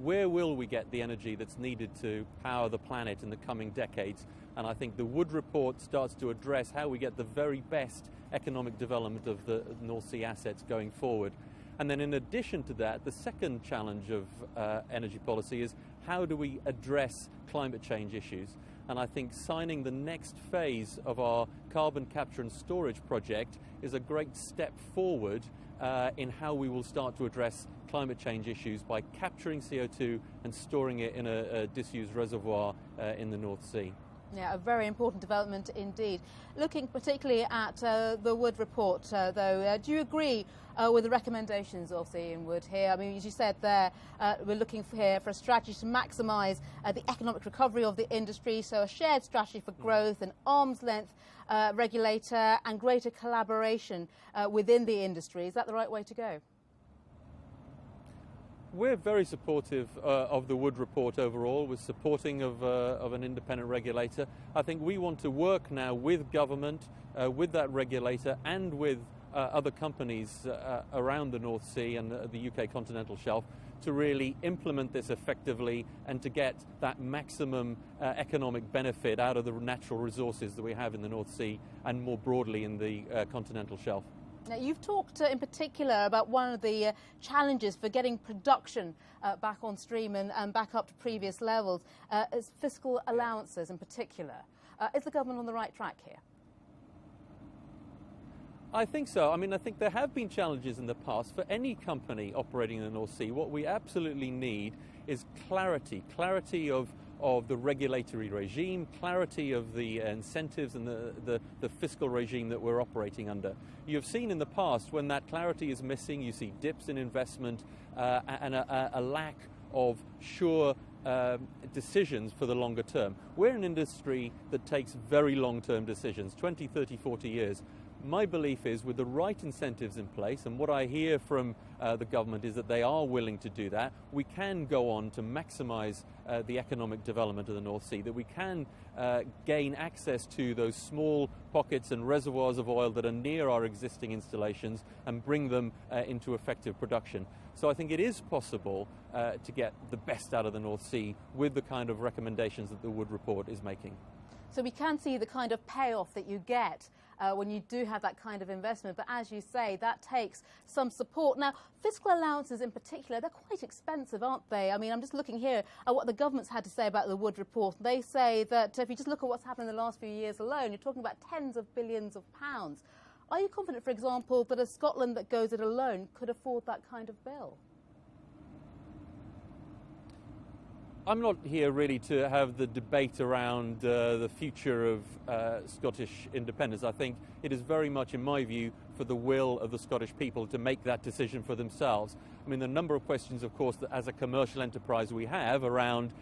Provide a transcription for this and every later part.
where will we get the energy that's needed to power the planet in the coming decades? And I think the Wood report starts to address how we get the very best economic development of the North Sea assets going forward. And then in addition to that, the second challenge of energy policy is how do we address climate change issues? And I think signing the next phase of our carbon capture and storage project is a great step forward in how we will start to address climate change issues by capturing CO2 and storing it in a disused reservoir in the North Sea. Yeah, a very important development indeed. Looking particularly at the Wood report, though, do you agree with the recommendations of the Ian Wood here? I mean, as you said there, we're looking here for a strategy to maximise the economic recovery of the industry, so a shared strategy for growth, an arm's length regulator and greater collaboration within the industry. Is that the right way to go? We're very supportive of the Wood report overall. We're supporting of an independent regulator. I think we want to work now with government, with that regulator and with other companies around the North Sea and the UK continental shelf to really implement this effectively and to get that maximum economic benefit out of the natural resources that we have in the North Sea and more broadly in the continental shelf. Now, you've talked in particular about one of the challenges for getting production back on stream and back up to previous levels is fiscal allowances in particular. Is the government on the right track here? I think so. I mean, I think there have been challenges in the past. For any company operating in the North Sea, what we absolutely need is clarity of the regulatory regime, clarity of the incentives and the fiscal regime that we're operating under. You've seen in the past when that clarity is missing, you see dips in investment and a lack of sure decisions for the longer term. We're an industry that takes very long-term decisions, 20, 30, 40 years. My belief is with the right incentives in place, and what I hear from the government is that they are willing to do that, we can go on to maximise the economic development of the North Sea, that we can gain access to those small pockets and reservoirs of oil that are near our existing installations and bring them into effective production. So I think it is possible to get the best out of the North Sea with the kind of recommendations that the Wood report is making. So we can see the kind of payoff that you get when you do have that kind of investment. But as you say, that takes some support. Now, fiscal allowances in particular, they're quite expensive, aren't they? I mean, I'm just looking here at what the government's had to say about the Wood report. They say that if you just look at what's happened in the last few years alone, you're talking about tens of billions of pounds. Are you confident, for example, that a Scotland that goes it alone could afford that kind of bill? I'm not here really to have the debate around the future of Scottish independence. I think it is very much, in my view, for the will of the Scottish people to make that decision for themselves. I mean, the number of questions, of course, that as a commercial enterprise we have around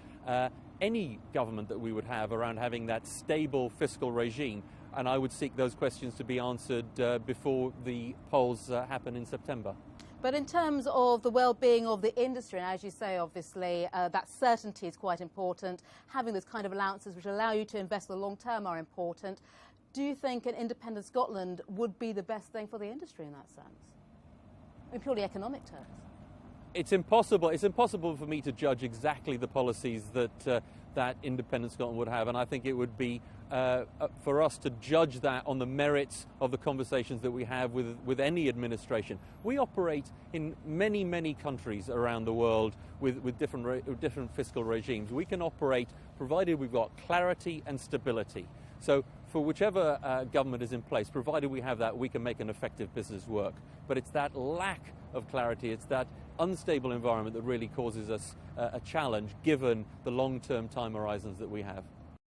any government that we would have around having that stable fiscal regime. And I would seek those questions to be answered before the polls happen in September. But in terms of the well-being of the industry, and as you say, obviously, that certainty is quite important. Having those kind of allowances which allow you to invest for the long term are important. Do you think an independent Scotland would be the best thing for the industry in that sense? In purely economic terms. It's impossible for me to judge exactly the policies that that independent Scotland would have, and I think it would be for us to judge that on the merits of the conversations that we have with any administration. We operate in many countries around the world with different fiscal regimes. We can operate provided we've got clarity and stability. So for whichever government is in place, provided we have that, we can make an effective business work. But it's that lack of clarity, it's that unstable environment that really causes us a challenge given the long-term time horizons that we have.